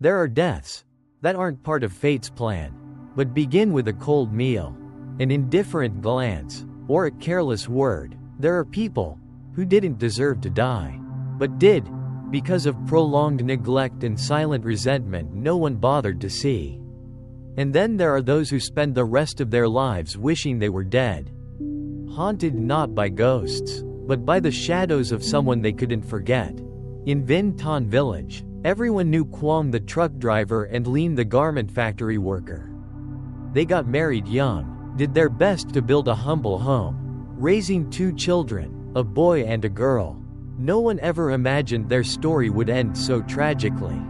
There are deaths that aren't part of fate's plan, but begin with a cold meal, an indifferent glance, or a careless word. There are people who didn't deserve to die, but did, because of prolonged neglect and silent resentment no one bothered to see. And then there are those who spend the rest of their lives wishing they were dead, haunted not by ghosts, but by the shadows of someone they couldn't forget. In Vinh Ton village, everyone knew Quang the truck driver and Lien the garment factory worker. They got married young, did their best to build a humble home, raising 2 children, a boy and a girl. No one ever imagined their story would end so tragically.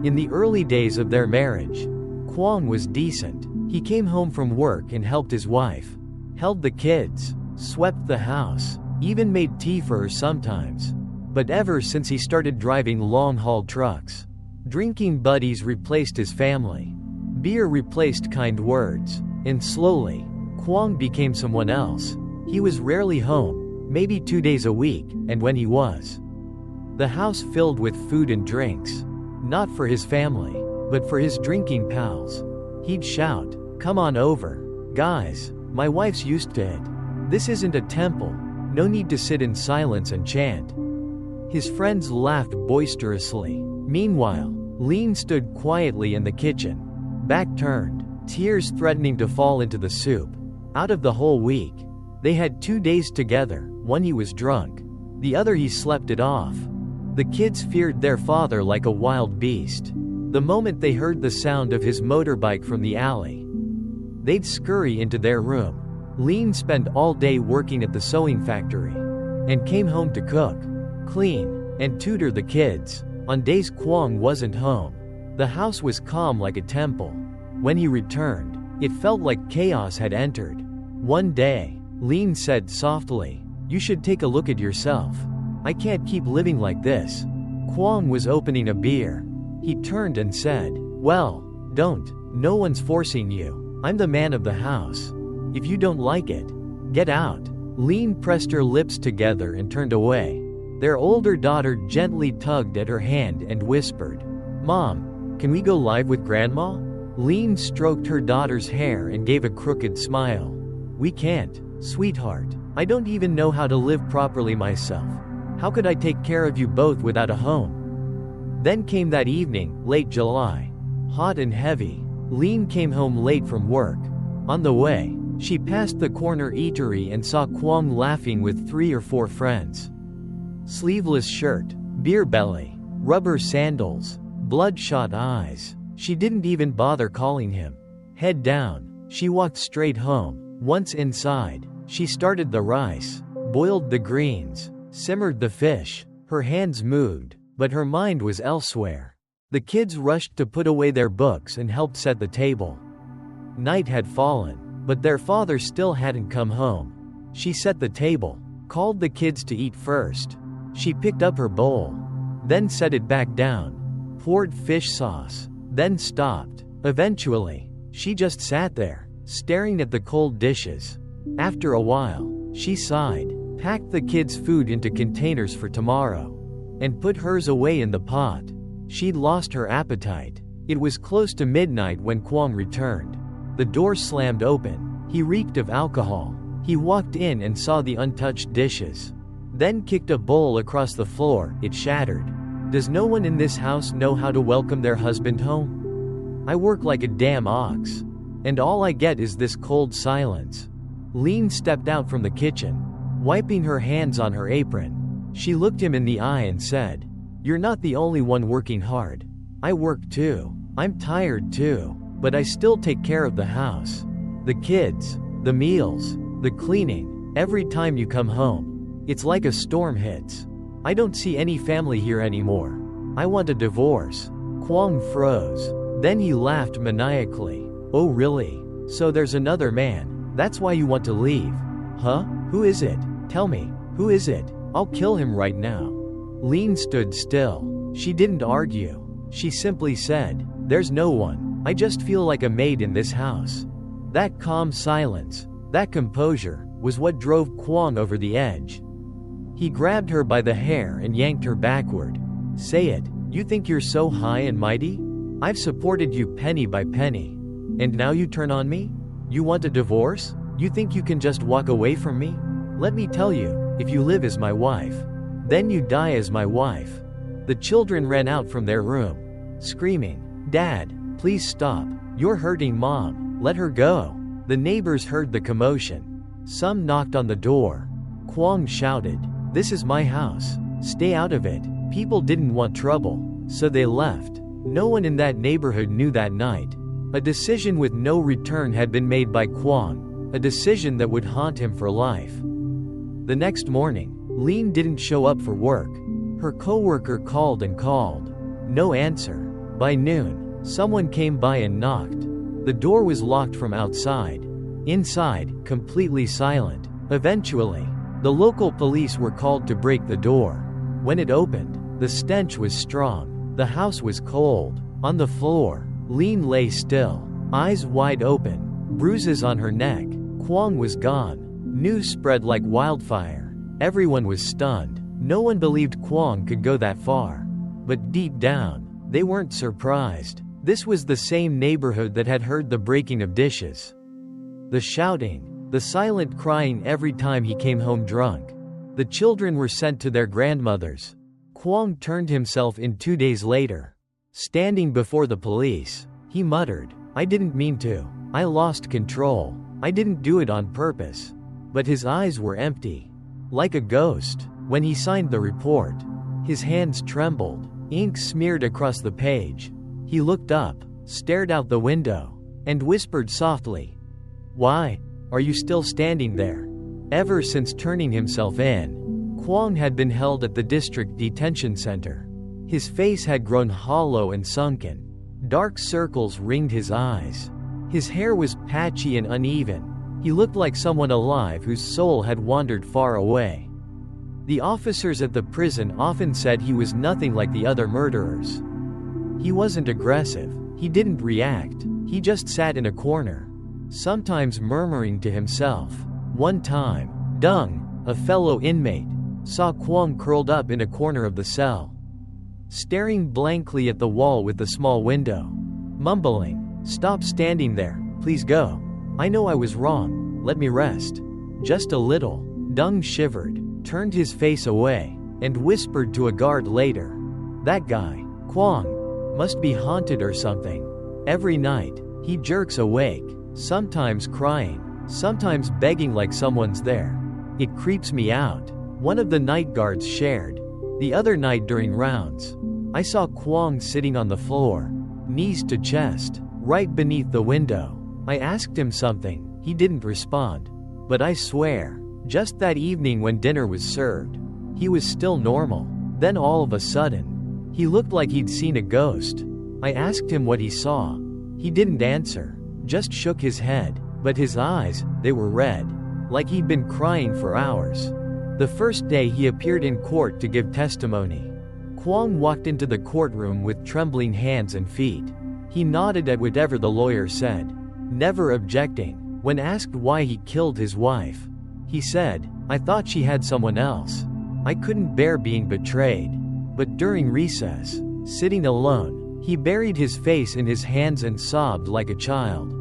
In the early days of their marriage, Quang was decent. He came home from work and helped his wife, held the kids, swept the house, even made tea for her sometimes. But ever since he started driving long-haul trucks, drinking buddies replaced his family. Beer replaced kind words, and slowly, Quang became someone else. He was rarely home, maybe 2 days a week, and when he was, the house filled with food and drinks. Not for his family, but for his drinking pals. He'd shout, "Come on over, guys, my wife's used to it. This isn't a temple, no need to sit in silence and chant." His friends laughed boisterously. Meanwhile, Lien stood quietly in the kitchen, back turned, tears threatening to fall into the soup. Out of the whole week, they had 2 days together, one he was drunk, the other he slept it off. The kids feared their father like a wild beast. The moment they heard the sound of his motorbike from the alley, they'd scurry into their room. Lien spent all day working at the sewing factory, and came home to cook, clean, and tutor the kids. On days Quang wasn't home, the house was calm like a temple. When he returned, it felt like chaos had entered. One day, Lien said softly, "You should take a look at yourself. I can't keep living like this." Quang was opening a beer. He turned and said, "Well, don't. No one's forcing you. I'm the man of the house. If you don't like it, get out." Lien pressed her lips together and turned away. Their older daughter gently tugged at her hand and whispered, "Mom, can we go live with Grandma?" Lien stroked her daughter's hair and gave a crooked smile. "We can't, sweetheart. I don't even know how to live properly myself. How could I take care of you both without a home?" Then came that evening, late July. Hot and heavy. Lien came home late from work. On the way, she passed the corner eatery and saw Quang laughing with 3 or 4 friends. Sleeveless shirt, beer belly, rubber sandals, bloodshot eyes. She didn't even bother calling him. Head down, she walked straight home. Once inside, she started the rice, boiled the greens, simmered the fish. Her hands moved, but her mind was elsewhere. The kids rushed to put away their books and helped set the table. Night had fallen, but their father still hadn't come home. She set the table, called the kids to eat first. She picked up her bowl, then set it back down, poured fish sauce, then stopped. Eventually, she just sat there, staring at the cold dishes. After a while, she sighed, packed the kids' food into containers for tomorrow, and put hers away in the pot. She'd lost her appetite. It was close to midnight when Quang returned. The door slammed open. He reeked of alcohol. He walked in and saw the untouched dishes, then kicked a bowl across the floor. It shattered. "Does no one in this house know how to welcome their husband home? I work like a damn ox, and all I get is this cold silence." Lien stepped out from the kitchen, wiping her hands on her apron. She looked him in the eye and said, "You're not the only one working hard. I work too. I'm tired too, but I still take care of the house. The kids, the meals, the cleaning. Every time you come home, it's like a storm hits. I don't see any family here anymore. I want a divorce." Quang froze. Then he laughed maniacally. "Oh really? So there's another man. That's why you want to leave? Huh? Who is it? Tell me, who is it? I'll kill him right now." Lien stood still. She didn't argue. She simply said, "There's no one. I just feel like a maid in this house." That calm silence, that composure, was what drove Quang over the edge. He grabbed her by the hair and yanked her backward. "Say it. You think you're so high and mighty? I've supported you penny by penny. And now you turn on me? You want a divorce? You think you can just walk away from me? Let me tell you, if you live as my wife, then you die as my wife." The children ran out from their room, screaming, "Dad, please stop. You're hurting Mom. Let her go." The neighbors heard the commotion. Some knocked on the door. Kwong shouted, "This is my house. Stay out of it." People didn't want trouble, so they left. No one in that neighborhood knew that night. A decision with no return had been made by Kwong, a decision that would haunt him for life. The next morning, Lean didn't show up for work. Her coworker called and called. No answer. By noon, someone came by and knocked. The door was locked from outside. Inside, completely silent. Eventually, the local police were called to break the door. When it opened, the stench was strong. The house was cold. On the floor, Lean lay still, eyes wide open, bruises on her neck. Kwong was gone. News spread like wildfire. Everyone was stunned. No one believed Kwong could go that far. But deep down, they weren't surprised. This was the same neighborhood that had heard the breaking of dishes, the shouting, the silent crying every time he came home drunk. The children were sent to their grandmothers. Kwong turned himself in 2 days later. Standing before the police, he muttered, "I didn't mean to. I lost control. I didn't do it on purpose." But his eyes were empty, like a ghost. When he signed the report, his hands trembled, ink smeared across the page. He looked up, stared out the window, and whispered softly, "Why are you still standing there?" Ever since turning himself in, Kwong had been held at the district detention center. His face had grown hollow and sunken. Dark circles ringed his eyes. His hair was patchy and uneven. He looked like someone alive whose soul had wandered far away. The officers at the prison often said he was nothing like the other murderers. He wasn't aggressive. He didn't react. He just sat in a corner, sometimes murmuring to himself. One time, Dung, a fellow inmate, saw Kwong curled up in a corner of the cell, staring blankly at the wall with the small window, mumbling, "Stop standing there, please go. I know I was wrong, let me rest. Just a little." Dung shivered, turned his face away, and whispered to a guard later, "That guy, Kwong, must be haunted or something. Every night, he jerks awake, sometimes crying, sometimes begging like someone's there. It creeps me out." One of the night guards shared, "The other night during rounds, I saw Kwong sitting on the floor, knees to chest, right beneath the window. I asked him something, he didn't respond. But I swear, just that evening when dinner was served, he was still normal. Then all of a sudden, he looked like he'd seen a ghost. I asked him what he saw. He didn't answer, just shook his head, but his eyes, they were red, like he'd been crying for hours." The first day he appeared in court to give testimony, Kwong walked into the courtroom with trembling hands and feet. He nodded at whatever the lawyer said, never objecting. When asked why he killed his wife, he said, "I thought she had someone else. I couldn't bear being betrayed." But during recess, sitting alone, he buried his face in his hands and sobbed like a child.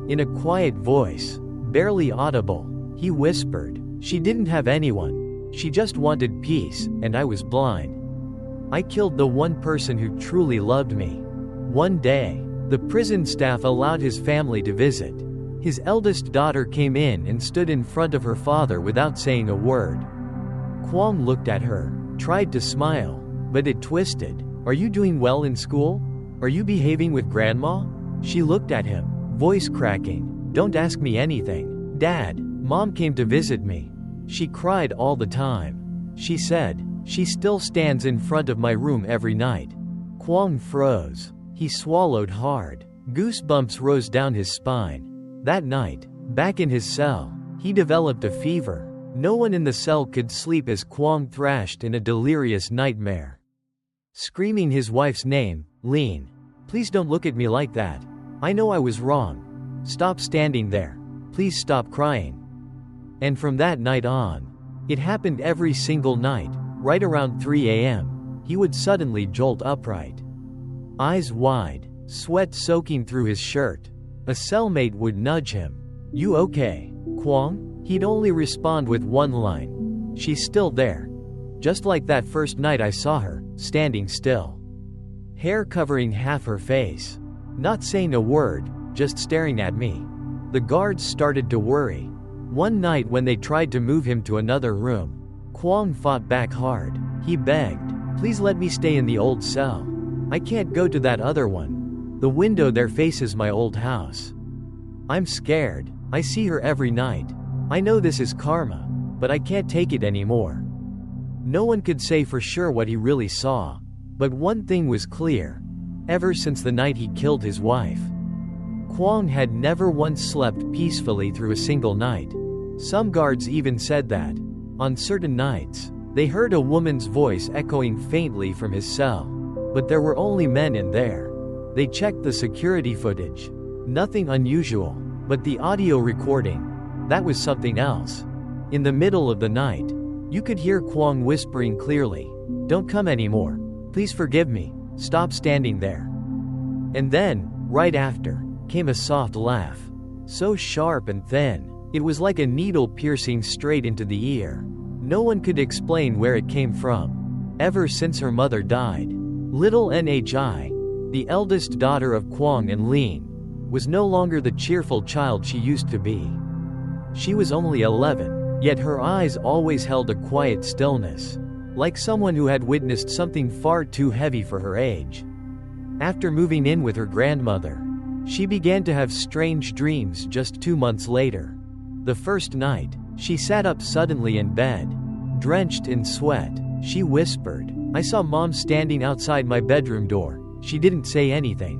In a quiet voice, barely audible, he whispered, "She didn't have anyone. She just wanted peace, and I was blind. I killed the one person who truly loved me." One day, the prison staff allowed his family to visit. His eldest daughter came in and stood in front of her father without saying a word. Kwong looked at her, tried to smile, but it twisted. "Are you doing well in school? Are you behaving with Grandma?" She looked at him, voice cracking, "Don't ask me anything. Dad, Mom came to visit me. She cried all the time. She said, she still stands in front of my room every night." Kwong froze. He swallowed hard. Goosebumps rose down his spine. That night, back in his cell, he developed a fever. No one in the cell could sleep as Kwong thrashed in a delirious nightmare, screaming his wife's name, "Lean, please don't look at me like that. I know I was wrong. Stop standing there. Please stop crying." And from that night on, it happened every single night, right around 3 a.m., he would suddenly jolt upright. eyes wide, sweat soaking through his shirt. A cellmate would nudge him. "You okay, Kwong?" He'd only respond with one line. "She's still there." Just like that first night I saw her, standing still. Hair covering half her face. Not saying a word, just staring at me. The guards started to worry. One night when they tried to move him to another room, Kwong fought back hard. He begged, "Please let me stay in the old cell. I can't go to that other one. The window there faces my old house. I'm scared. I see her every night. I know this is karma, but I can't take it anymore." No one could say for sure what he really saw, but one thing was clear. Ever since the night he killed his wife, Kwong had never once slept peacefully through a single night. Some guards even said that, on certain nights, they heard a woman's voice echoing faintly from his cell. But there were only men in there. They checked the security footage. Nothing unusual, but the audio recording, that was something else. In the middle of the night, you could hear Kwong whispering clearly, "Don't come anymore. Please forgive me. Stop standing there." And then, right after, came a soft laugh. So sharp and thin, it was like a needle piercing straight into the ear. No one could explain where it came from. Ever since her mother died, little Nhi, the eldest daughter of Kwong and Lean, was no longer the cheerful child she used to be. She was only 11, yet her eyes always held a quiet stillness, like someone who had witnessed something far too heavy for her age. After moving in with her grandmother, she began to have strange dreams just 2 months later. The first night, she sat up suddenly in bed. Drenched in sweat, she whispered, "I saw Mom standing outside my bedroom door. She didn't say anything."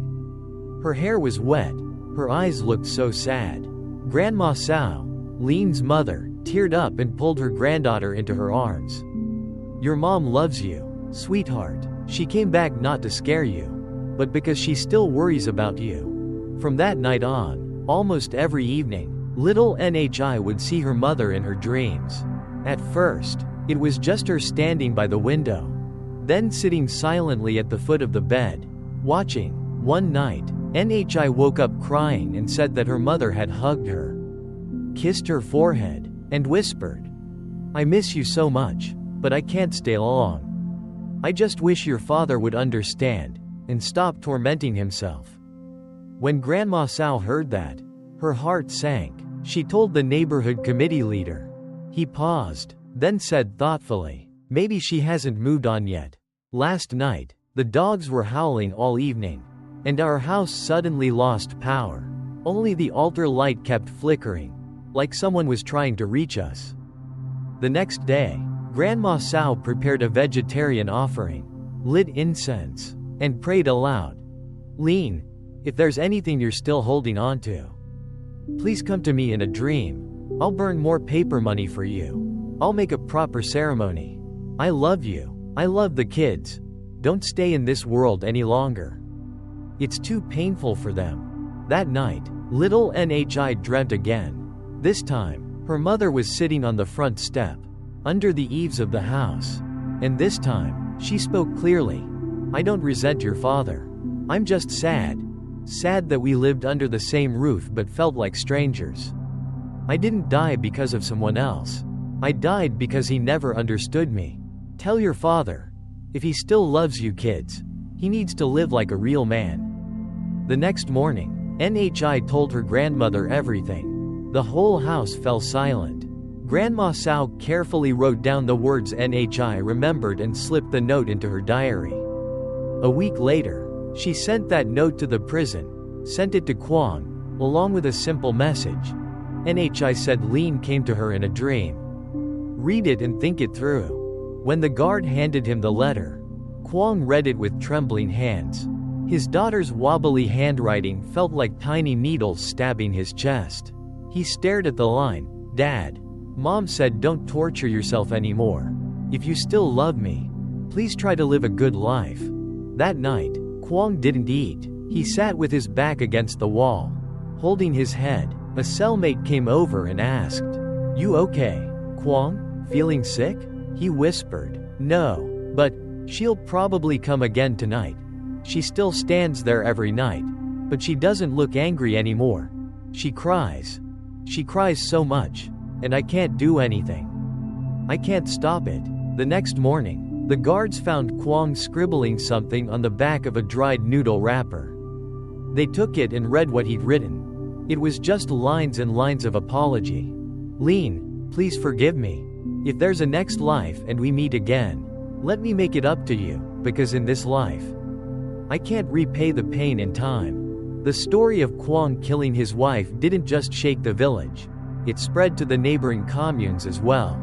Her hair was wet. Her eyes looked so sad. Grandma Sao, Lean's mother, teared up and pulled her granddaughter into her arms. "Your mom loves you, sweetheart. She came back not to scare you, but because she still worries about you." From that night on, almost every evening, little Nhi would see her mother in her dreams. At first, it was just her standing by the window, then sitting silently at the foot of the bed, watching. One night, Nhi woke up crying and said that her mother had hugged her, kissed her forehead, and whispered, "I miss you so much, but I can't stay long. I just wish your father would understand and stop tormenting himself." When Grandma Sao heard that, her heart sank. She told the neighborhood committee leader. He paused, then said thoughtfully, "Maybe she hasn't moved on yet." Last night, the dogs were howling all evening, and our house suddenly lost power. Only the altar light kept flickering, like someone was trying to reach us. The next day, Grandma Sao prepared a vegetarian offering, lit incense, and prayed aloud. "Lean, if there's anything you're still holding on to, please come to me in a dream. I'll burn more paper money for you. I'll make a proper ceremony. I love you. I love the kids. Don't stay in this world any longer. It's too painful for them." That night, little Nhi dreamt again. This time, her mother was sitting on the front step, under the eaves of the house. And this time, she spoke clearly. "I don't resent your father. I'm just sad. Sad that we lived under the same roof but felt like strangers. I didn't die because of someone else. I died because he never understood me. Tell your father, if he still loves you kids, he needs to live like a real man." The next morning, Nhi told her grandmother everything. The whole house fell silent. Grandma Sao carefully wrote down the words Nhi remembered and slipped the note into her diary. A week later, she sent that note to the prison, sent it to Kwong, along with a simple message. Nhi said Lean came to her in a dream. "Read it and think it through." When the guard handed him the letter, Kwong read it with trembling hands. His daughter's wobbly handwriting felt like tiny needles stabbing his chest. He stared at the line. "Dad, Mom said don't torture yourself anymore. If you still love me, please try to live a good life." That night, Kwong didn't eat. He sat with his back against the wall, holding his head. A cellmate came over and asked, "You okay, Kwong? Feeling sick?" He whispered, "No, but she'll probably come again tonight." She still stands there every night. But she doesn't look angry anymore. She cries. She cries so much. And I can't do anything. I can't stop it. The next morning, the guards found Kwong scribbling something on the back of a dried noodle wrapper. They took it and read what he'd written. It was just lines and lines of apology. Lean, please forgive me. If there's a next life and we meet again, let me make it up to you, because in this life, I can't repay the pain in time. The story of Kwong killing his wife didn't just shake the village. It spread to the neighboring communes as well.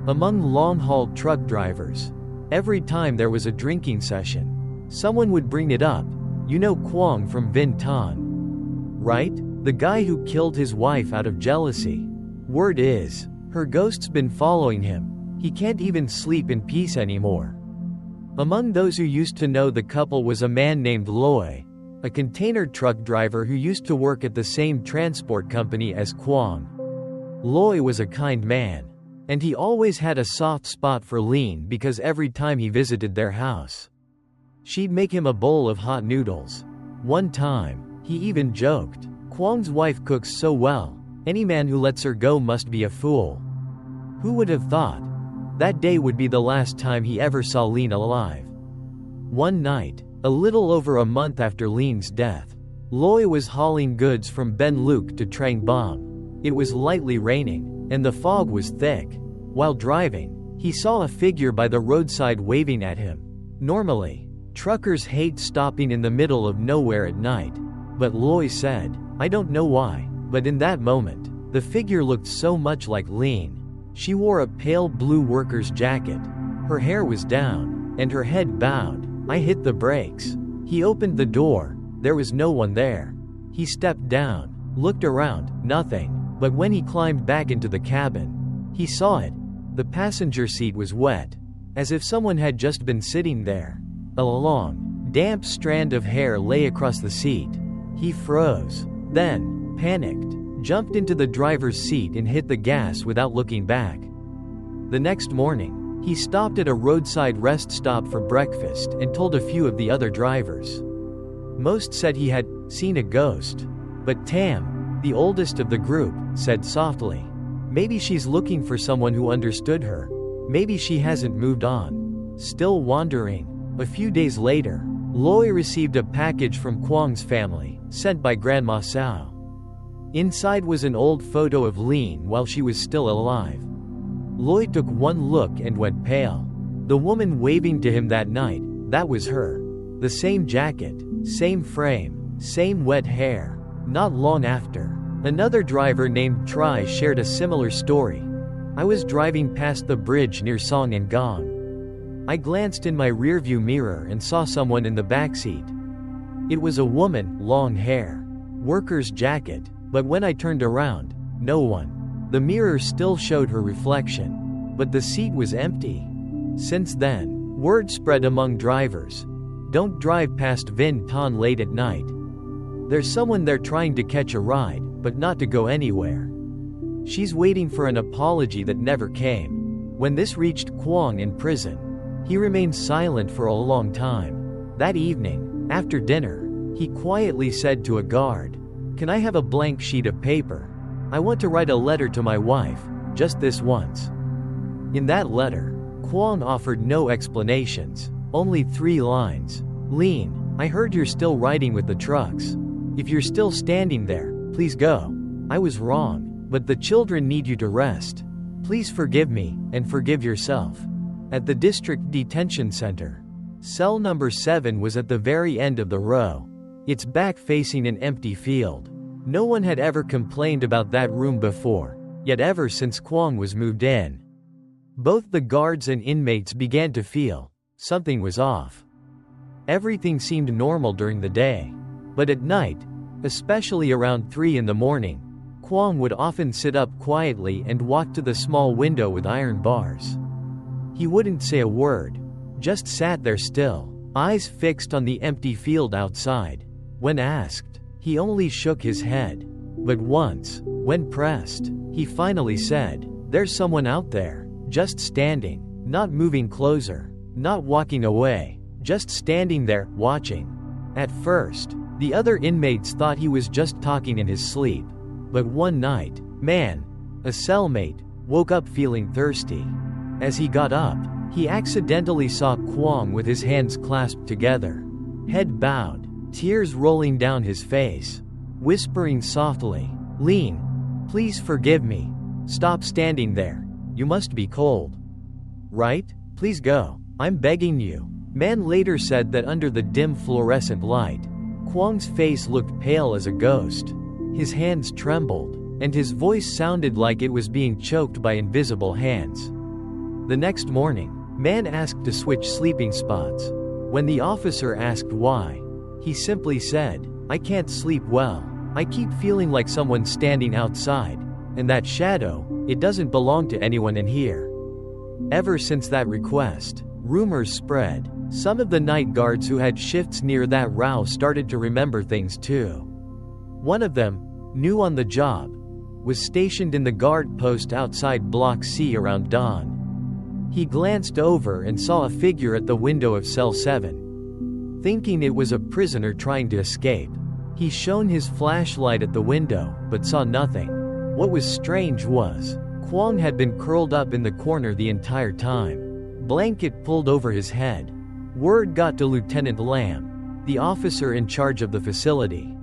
Among long-haul truck drivers, every time there was a drinking session, someone would bring it up. You know Kwong from Vietnam, right? The guy who killed his wife out of jealousy. Word is, her ghost's been following him. He can't even sleep in peace anymore. Among those who used to know the couple was a man named Loy, a container truck driver who used to work at the same transport company as Kwong. Loy was a kind man, and he always had a soft spot for Lean because every time he visited their house, she'd make him a bowl of hot noodles. One time, he even joked, Kwong's wife cooks so well, any man who lets her go must be a fool. Who would have thought? That day would be the last time he ever saw Lean alive. One night, a little over a month after Lean's death, Loy was hauling goods from Ben Luc to Trang Bom. It was lightly raining, and the fog was thick. While driving, he saw a figure by the roadside waving at him. Normally, truckers hate stopping in the middle of nowhere at night. But Loy said, I don't know why, but in that moment, the figure looked so much like Lean. She wore a pale blue worker's jacket. Her hair was down, and her head bowed. I hit the brakes. He opened the door. There was no one there. He stepped down, looked around, nothing. But when he climbed back into the cabin, he saw it. The passenger seat was wet, as if someone had just been sitting there. A long, damp strand of hair lay across the seat. He froze, then, panicked, jumped into the driver's seat and hit the gas without looking back. The next morning, he stopped at a roadside rest stop for breakfast and told a few of the other drivers. Most said he had seen a ghost, but Tam, the oldest of the group, said softly, maybe she's looking for someone who understood her. Maybe she hasn't moved on. Still wandering. A few days later, Loy received a package from Kwong's family, sent by Grandma Sao. Inside was an old photo of Lean while she was still alive. Loy took one look and went pale. The woman waving to him that night, that was her. The same jacket, same frame, same wet hair. Not long after, another driver named Tri shared a similar story. I was driving past the bridge near Song and Gong. I glanced in my rearview mirror and saw someone in the backseat. It was a woman, long hair, worker's jacket, but when I turned around, no one. The mirror still showed her reflection, but the seat was empty. Since then, word spread among drivers. Don't drive past Vinh Ton late at night. There's someone there trying to catch a ride, but not to go anywhere. She's waiting for an apology that never came. When this reached Kwong in prison, he remained silent for a long time. That evening, after dinner, he quietly said to a guard, Can I have a blank sheet of paper? I want to write a letter to my wife, just this once. In that letter, Kwong offered no explanations, only 3 lines. Lean, I heard you're still riding with the trucks. If you're still standing there, please go. I was wrong, but the children need you to rest. Please forgive me, and forgive yourself. At the district detention center, cell number 7 was at the very end of the row. Its back facing an empty field. No one had ever complained about that room before, yet ever since Kwong was moved in, both the guards and inmates began to feel something was off. Everything seemed normal during the day, but at night, especially around 3 in the morning, Kwong would often sit up quietly and walk to the small window with iron bars. He wouldn't say a word, just sat there still, eyes fixed on the empty field outside. When asked, he only shook his head. But once, when pressed, he finally said, There's someone out there, just standing, not moving closer, not walking away. just standing there, watching. At first, the other inmates thought he was just talking in his sleep. But one night, Man, a cellmate, woke up feeling thirsty. As he got up, he accidentally saw Kwong with his hands clasped together, head bowed, tears rolling down his face, whispering softly, "Lean, please forgive me. Stop standing there. You must be cold. Right? Please go. I'm begging you." Man later said that under the dim fluorescent light, Kwong's face looked pale as a ghost. His hands trembled, and his voice sounded like it was being choked by invisible hands. The next morning, Man asked to switch sleeping spots. When the officer asked why, he simply said, "I can't sleep well. I keep feeling like someone's standing outside, and that shadow, it doesn't belong to anyone in here." Ever since that request, rumors spread. Some of the night guards who had shifts near that row started to remember things too. One of them, new on the job, was stationed in the guard post outside Block C around dawn. He glanced over and saw a figure at the window of Cell 7. Thinking it was a prisoner trying to escape, he shone his flashlight at the window, but saw nothing. What was strange was, Kwong had been curled up in the corner the entire time, blanket pulled over his head. Word got to Lieutenant Lam, the officer in charge of the facility.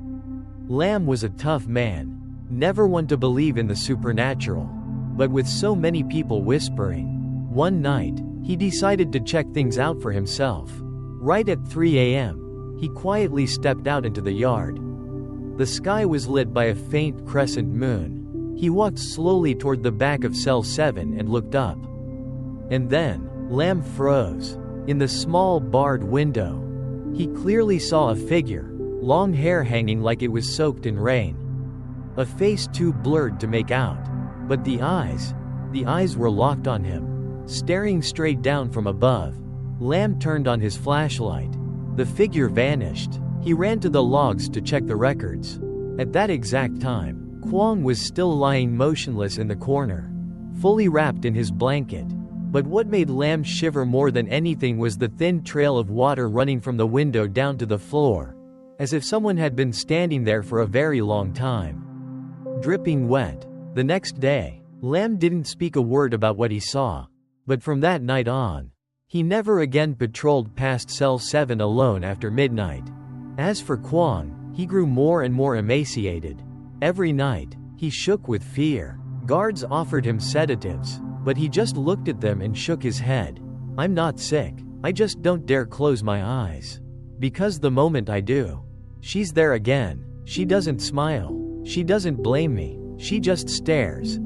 Lam was a tough man, never one to believe in the supernatural. But with so many people whispering, one night, he decided to check things out for himself. Right at 3 a.m., he quietly stepped out into the yard. The sky was lit by a faint crescent moon. He walked slowly toward the back of Cell 7 and looked up. And then, Lam froze. In the small barred window, he clearly saw a figure, long hair hanging like it was soaked in rain. A face too blurred to make out. But the eyes were locked on him, staring straight down from above. Lam turned on his flashlight. The figure vanished. He ran to the logs to check the records. At that exact time, Kwong was still lying motionless in the corner, fully wrapped in his blanket. But what made Lam shiver more than anything was the thin trail of water running from the window down to the floor, as if someone had been standing there for a very long time. Dripping wet. The next day, Lam didn't speak a word about what he saw. But from that night on, he never again patrolled past Cell 7 alone after midnight. As for Kwong, he grew more and more emaciated. Every night, he shook with fear. Guards offered him sedatives, but he just looked at them and shook his head. "I'm not sick. I just don't dare close my eyes. Because the moment I do, she's there again. She doesn't smile. She doesn't blame me. She just stares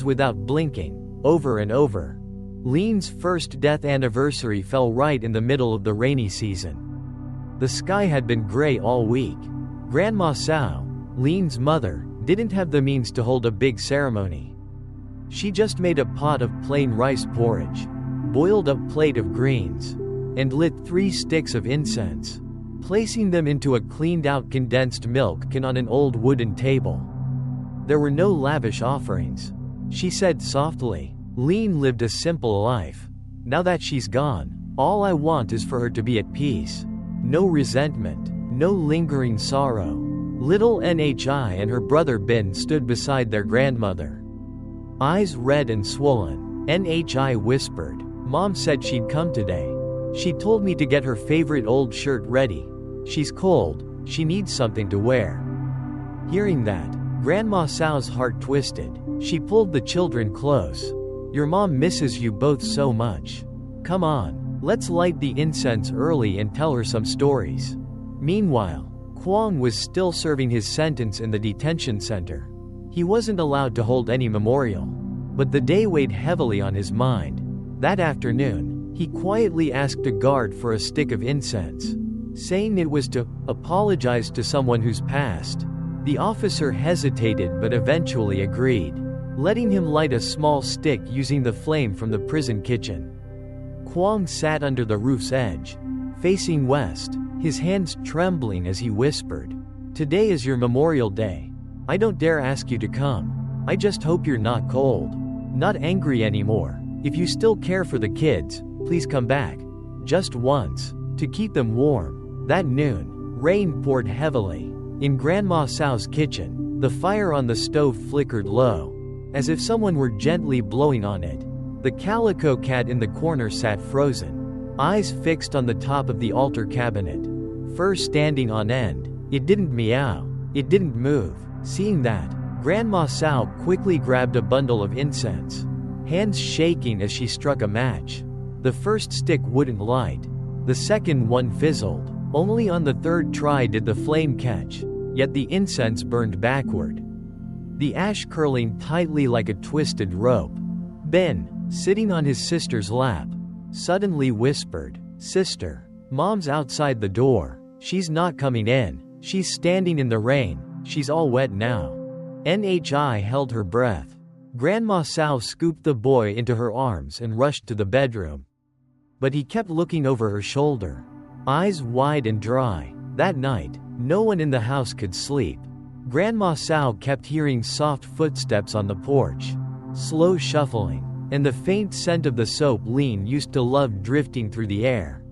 without blinking, over and over." Lean's first death anniversary fell right in the middle of the rainy season. The sky had been gray all week. Grandma Sao, Lean's mother, didn't have the means to hold a big ceremony. She just made a pot of plain rice porridge, boiled a plate of greens, and lit 3 sticks of incense, placing them into a cleaned-out condensed milk can on an old wooden table. There were no lavish offerings. She said softly, "Lean lived a simple life. Now that she's gone, all I want is for her to be at peace. No resentment, no lingering sorrow." Little Nhi and her brother Bin stood beside their grandmother. Eyes red and swollen, Nhi whispered, "Mom said she'd come today. She told me to get her favorite old shirt ready. She's cold, she needs something to wear." Hearing that, Grandma Sao's heart twisted. She pulled the children close. "Your mom misses you both so much. Come on, let's light the incense early and tell her some stories." Meanwhile, Kwong was still serving his sentence in the detention center. He wasn't allowed to hold any memorial. But the day weighed heavily on his mind. That afternoon, he quietly asked a guard for a stick of incense, saying it was to apologize to someone who's passed. The officer hesitated but eventually agreed, letting him light a small stick using the flame from the prison kitchen. Kwong sat under the roof's edge, facing west, his hands trembling as he whispered, "Today is your Memorial Day. I don't dare ask you to come. I just hope you're not cold, not angry anymore. If you still care for the kids, please come back. Just once, to keep them warm. That noon, rain poured heavily. In Grandma Sal's kitchen, the fire on the stove flickered low, as if someone were gently blowing on it. The calico cat in the corner sat frozen, eyes fixed on the top of the altar cabinet, fur standing on end. It didn't meow. It didn't move. Seeing that, Grandma Sal quickly grabbed a bundle of incense, hands shaking as she struck a match. The first stick wouldn't light. The second one fizzled. Only on the third try did the flame catch, yet the incense burned backward, the ash curling tightly like a twisted rope. Ben, sitting on his sister's lap, suddenly whispered, "Sister, Mom's outside the door. She's not coming in. She's standing in the rain. She's all wet now." NHI held her breath. Grandma Sal scooped the boy into her arms and rushed to the bedroom. But he kept looking over her shoulder, eyes wide and dry. That night, no one in the house could sleep. Grandma Sal kept hearing soft footsteps on the porch, slow shuffling, and the faint scent of the soap Lean used to love drifting through the air.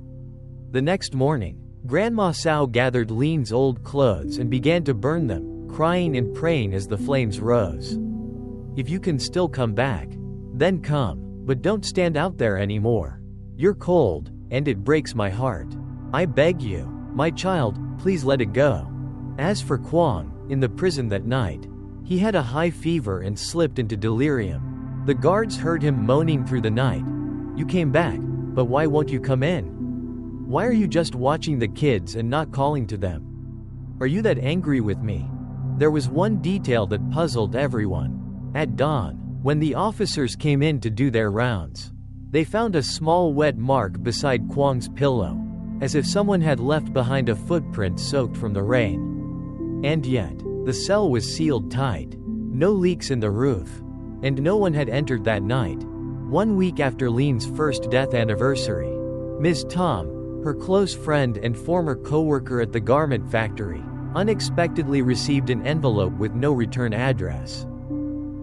The next morning, Grandma Sal gathered Lean's old clothes and began to burn them, crying and praying as the flames rose. "If you can still come back, then come, but don't stand out there anymore. You're cold, and it breaks my heart. I beg you, my child, please let it go." As for Kwong, in the prison that night, he had a high fever and slipped into delirium. The guards heard him moaning through the night. "You came back, but why won't you come in? Why are you just watching the kids and not calling to them? Are you that angry with me?" There was one detail that puzzled everyone. At dawn, when the officers came in to do their rounds, they found a small wet mark beside Kwong's pillow, as if someone had left behind a footprint soaked from the rain. And yet, the cell was sealed tight, no leaks in the roof, and no one had entered that night. 1 week after Lean's first death anniversary, Ms. Tom, her close friend and former co-worker at the garment factory, unexpectedly received an envelope with no return address.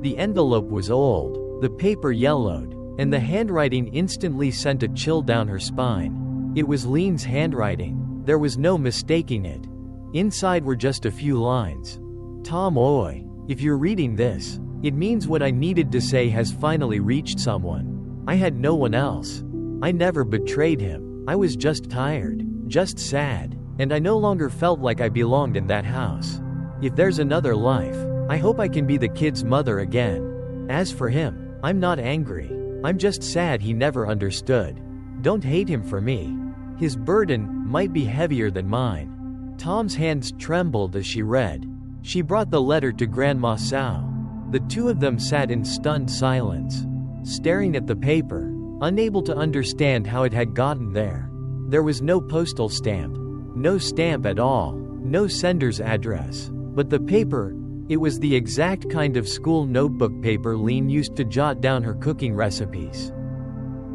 The envelope was old, the paper yellowed, and the handwriting instantly sent a chill down her spine. It was Lean's handwriting. There was no mistaking it. Inside were just a few lines. "Tom Oi, if you're reading this, it means what I needed to say has finally reached someone. I had no one else. I never betrayed him. I was just tired, just sad, and I no longer felt like I belonged in that house. If there's another life, I hope I can be the kid's mother again. As for him, I'm not angry. I'm just sad he never understood. Don't hate him for me. His burden might be heavier than mine." Tom's hands trembled as she read. She brought the letter to Grandma Sal. The two of them sat in stunned silence, staring at the paper, unable to understand how it had gotten there. There was no postal stamp, no stamp at all, no sender's address. But the paper, it was the exact kind of school notebook paper Lean used to jot down her cooking recipes.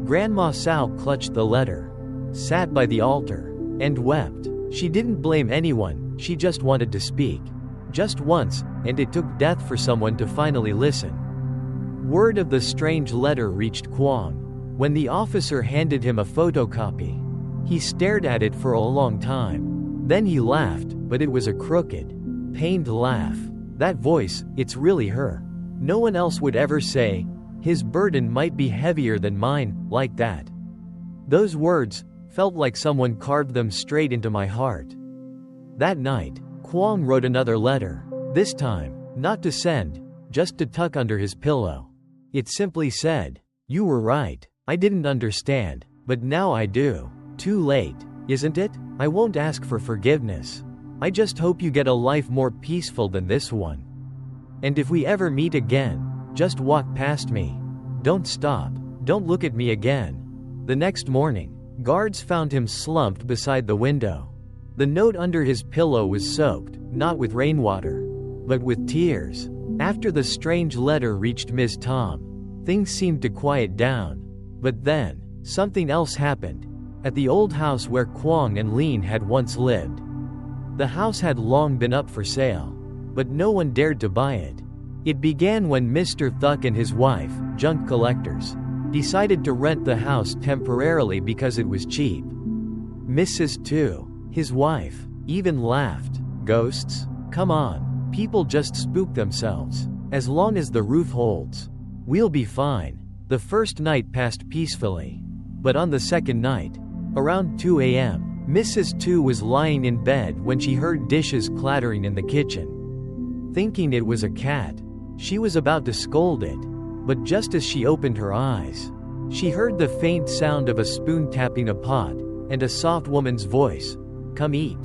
Grandma Sal clutched the letter, sat by the altar, and wept. She didn't blame anyone, she just wanted to speak. Just once, and it took death for someone to finally listen. Word of the strange letter reached Kwong. When the officer handed him a photocopy, he stared at it for a long time. Then he laughed, but it was a crooked, pained laugh. That voice, it's really her. No one else would ever say, "His burden might be heavier than mine," like that. Those words felt like someone carved them straight into my heart. That night, Kwong wrote another letter. This time, not to send, just to tuck under his pillow. It simply said, "You were right. I didn't understand, but now I do. Too late, isn't it? I won't ask for forgiveness. I just hope you get a life more peaceful than this one. And if we ever meet again, just walk past me. Don't stop. Don't look at me again." The next morning, guards found him slumped beside the window. The note under his pillow was soaked, not with rainwater, but with tears. After the strange letter reached Ms. Tom, things seemed to quiet down. But then, something else happened. At the old house where Kwong and Lean had once lived. The house had long been up for sale, but no one dared to buy it. It began when Mr. Thuck and his wife, junk collectors, decided to rent the house temporarily because it was cheap. Mrs. Tu, his wife, even laughed. Ghosts? Come on. People just spook themselves. As long as the roof holds, we'll be fine. The first night passed peacefully. But on the second night, around 2 a.m., Mrs. Tu was lying in bed when she heard dishes clattering in the kitchen. Thinking it was a cat, she was about to scold it. But just as she opened her eyes, she heard the faint sound of a spoon tapping a pot, and a soft woman's voice. Come eat.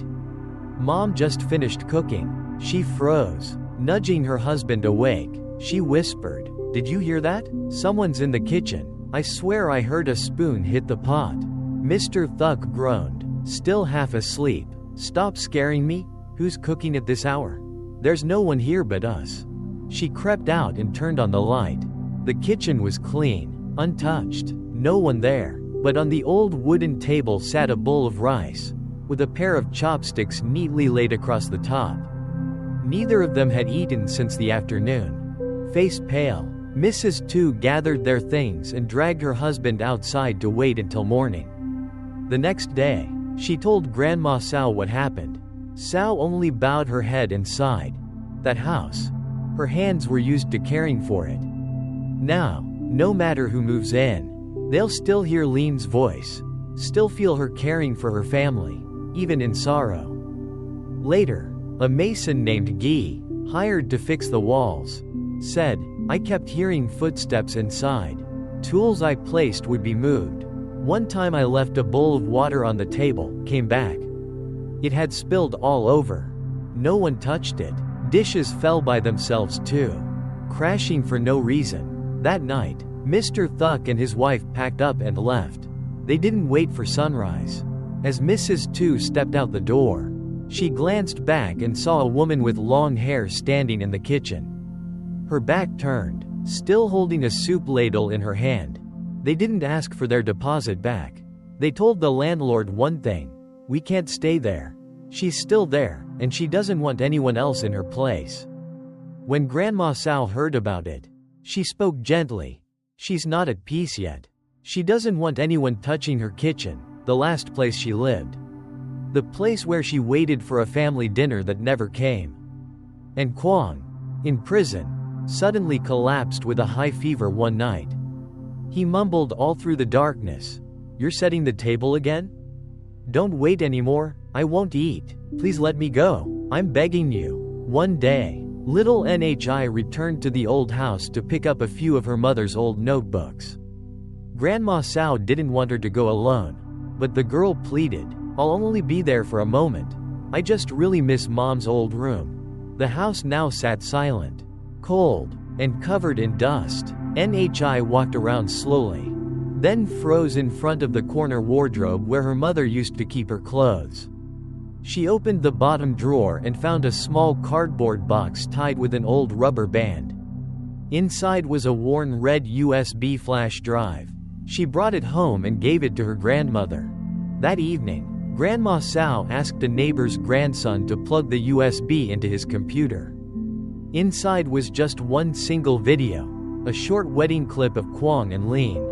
Mom just finished cooking. She froze. Nudging her husband awake, she whispered, Did you hear that? Someone's in the kitchen. I swear I heard a spoon hit the pot. Mr. Thuck groaned, still half asleep. Stop scaring me? Who's cooking at this hour? There's no one here but us. She crept out and turned on the light. The kitchen was clean, untouched, no one there. But on the old wooden table sat a bowl of rice, with a pair of chopsticks neatly laid across the top. Neither of them had eaten since the afternoon. Face pale, Mrs. Tu gathered their things and dragged her husband outside to wait until morning. The next day, she told Grandma Sao what happened. Sao only bowed her head and sighed. That house. Her hands were used to caring for it. Now, no matter who moves in, they'll still hear Lean's voice, still feel her caring for her family, even in sorrow. Later, a mason named Guy, hired to fix the walls, said, I kept hearing footsteps inside. Tools I placed would be moved. One time I left a bowl of water on the table, came back. It had spilled all over. No one touched it. Dishes fell by themselves too, crashing for no reason. That night, Mr. Thuck and his wife packed up and left. They didn't wait for sunrise. As Mrs. Tu stepped out the door, she glanced back and saw a woman with long hair standing in the kitchen. Her back turned, still holding a soup ladle in her hand. They didn't ask for their deposit back. They told the landlord one thing: we can't stay there. She's still there, and she doesn't want anyone else in her place. When Grandma Sao heard about it, she spoke gently. She's not at peace yet. She doesn't want anyone touching her kitchen, the last place she lived. The place where she waited for a family dinner that never came. And Kwong, in prison, suddenly collapsed with a high fever one night. He mumbled all through the darkness, You're setting the table again? Don't wait anymore, I won't eat. Please let me go, I'm begging you. One day, little Nhi returned to the old house to pick up a few of her mother's old notebooks. Grandma Sao didn't want her to go alone, but the girl pleaded, I'll only be there for a moment. I just really miss Mom's old room. The house now sat silent, cold, and covered in dust. Nhi walked around slowly, then froze in front of the corner wardrobe where her mother used to keep her clothes. She opened the bottom drawer and found a small cardboard box tied with an old rubber band. Inside was a worn red USB flash drive. She brought it home and gave it to her grandmother. That evening, Grandma Sao asked a neighbor's grandson to plug the USB into his computer. Inside was just one single video, a short wedding clip of Kwong and Lean.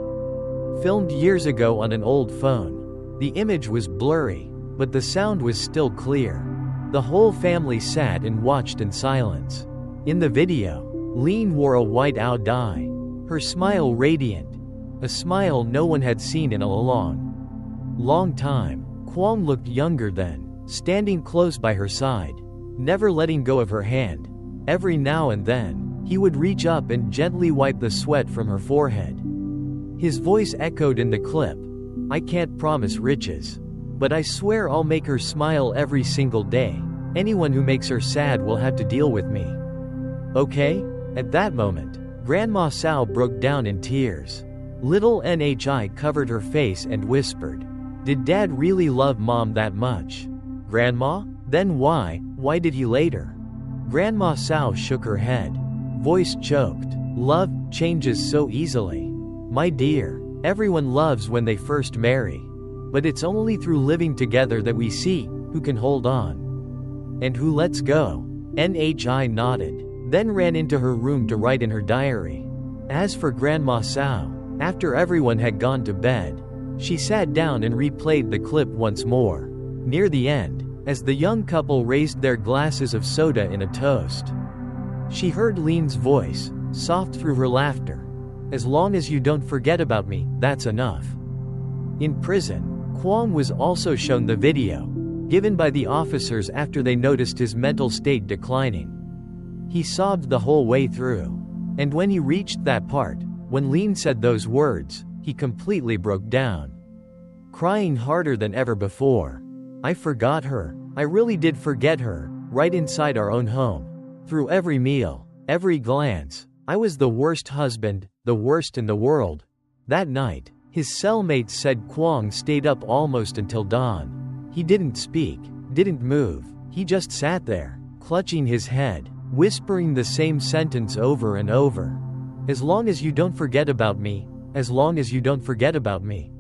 Filmed years ago on an old phone. The image was blurry, but the sound was still clear. The whole family sat and watched in silence. In the video, Lean wore a white owl dye, her smile radiant, a smile no one had seen in a long time. Kwong looked younger then, standing close by her side, never letting go of her hand. Every now and then, he would reach up and gently wipe the sweat from her forehead. His voice echoed in the clip, I can't promise riches, but I swear I'll make her smile every single day. Anyone who makes her sad will have to deal with me. Okay? At that moment, Grandma Sao broke down in tears. Little Nhi covered her face and whispered, Did Dad really love Mom that much? Grandma? Then why did he later? Grandma Sao shook her head. Voice choked. Love changes so easily. My dear, everyone loves when they first marry. But it's only through living together that we see who can hold on. And who lets go. Nhi nodded, then ran into her room to write in her diary. As for Grandma Sao, after everyone had gone to bed, She sat down and replayed the clip once more. Near the end, as the young couple raised their glasses of soda in a toast, she heard Lean's voice, soft through her laughter. "As long as you don't forget about me, that's enough." In prison, Kwong was also shown the video, given by the officers after they noticed his mental state declining. He sobbed the whole way through. And when he reached that part, when Lean said those words, he completely broke down, crying harder than ever before. "I forgot her. I really did forget her, right inside our own home. Through every meal, every glance, I was the worst husband, the worst in the world." That night, his cellmates said Kwong stayed up almost until dawn. He didn't speak, didn't move, he just sat there, clutching his head, whispering the same sentence over and over. "As long as you don't forget about me, as long as you don't forget about me."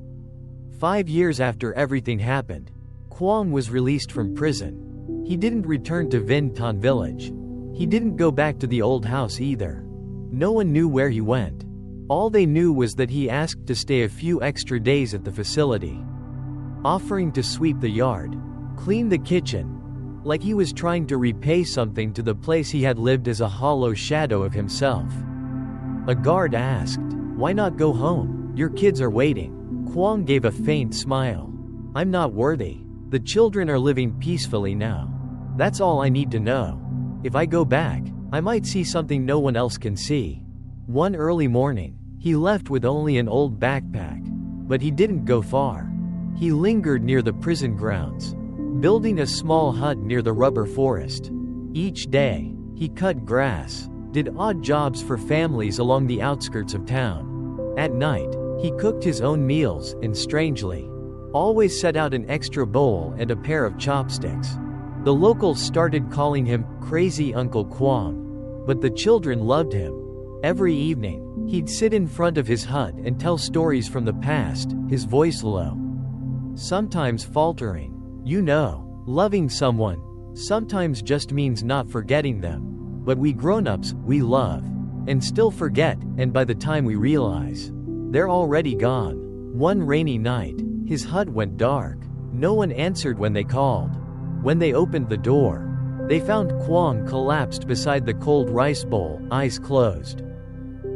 5 years after everything happened, Kwong was released from prison. He didn't return to Vin Ton village. He didn't go back to the old house either. No one knew where he went. All they knew was that he asked to stay a few extra days at the facility, offering to sweep the yard, clean the kitchen, like he was trying to repay something to the place he had lived as a hollow shadow of himself. A guard asked, "Why not go home? Your kids are waiting." Kwong gave a faint smile. "I'm not worthy. The children are living peacefully now. That's all I need to know. If I go back, I might see something no one else can see." One early morning, he left with only an old backpack. But he didn't go far. He lingered near the prison grounds, building a small hut near the rubber forest. Each day, he cut grass, did odd jobs for families along the outskirts of town. At night, he cooked his own meals and, strangely, always set out an extra bowl and a pair of chopsticks. The locals started calling him Crazy Uncle Kwong, but the children loved him. Every evening, he'd sit in front of his hut and tell stories from the past, his voice low, sometimes faltering. "You know, loving someone sometimes just means not forgetting them. But we grown-ups, we love and still forget, and by the time we realize, they're already gone." One rainy night, his hut went dark. No one answered when they called. When they opened the door, they found Kwong collapsed beside the cold rice bowl, eyes closed,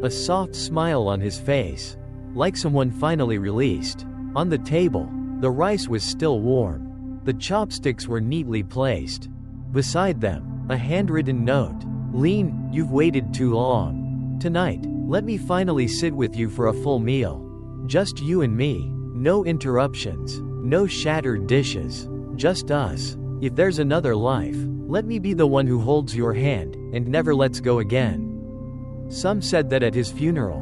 a soft smile on his face, like someone finally released. On the table, the rice was still warm. The chopsticks were neatly placed. Beside them, a handwritten note. "Lean, you've waited too long. Tonight, let me finally sit with you for a full meal. Just you and me. No interruptions, no shattered dishes. Just us. If there's another life, let me be the one who holds your hand and never lets go again." Some said that at his funeral,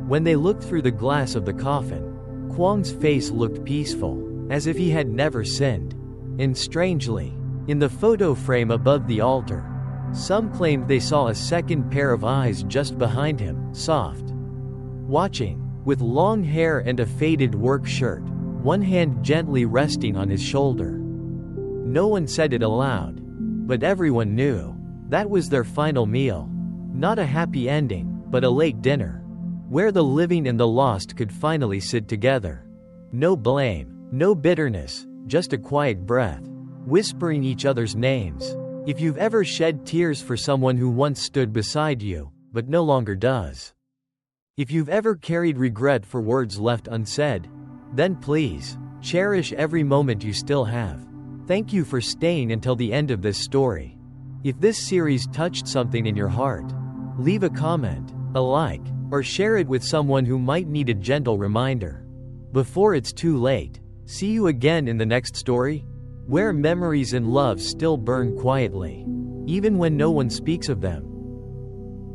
when they looked through the glass of the coffin, Kwong's face looked peaceful, as if he had never sinned. And strangely, in the photo frame above the altar, some claimed they saw a second pair of eyes just behind him, soft, watching, with long hair and a faded work shirt, one hand gently resting on his shoulder. No one said it aloud, but everyone knew. That was their final meal. Not a happy ending, but a late dinner, where the living and the lost could finally sit together. No blame, no bitterness, just a quiet breath, whispering each other's names. If you've ever shed tears for someone who once stood beside you, but no longer does. If you've ever carried regret for words left unsaid, then please, cherish every moment you still have. Thank you for staying until the end of this story. If this series touched something in your heart, leave a comment, a like, or share it with someone who might need a gentle reminder. Before it's too late, see you again in the next story, where memories and love still burn quietly, even when no one speaks of them.